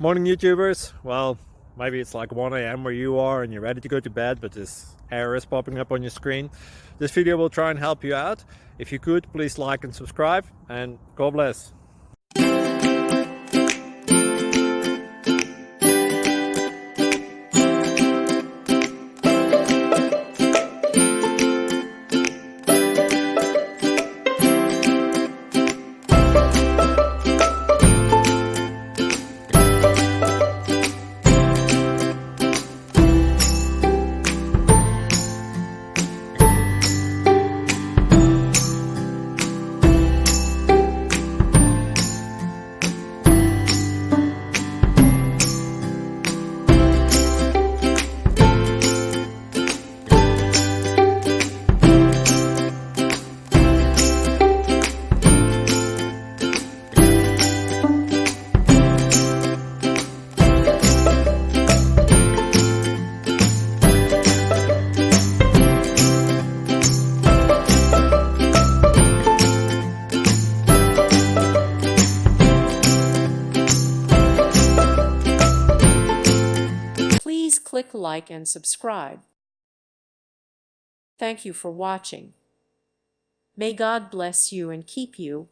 Morning YouTubers. Well, maybe it's like 1 a.m. where you are and you're ready to go to bed, but this error is popping up on your screen. This video will try and help you out. If you could, please like and subscribe, and God bless. Please click like and subscribe. Thank you for watching. May God bless you and keep you.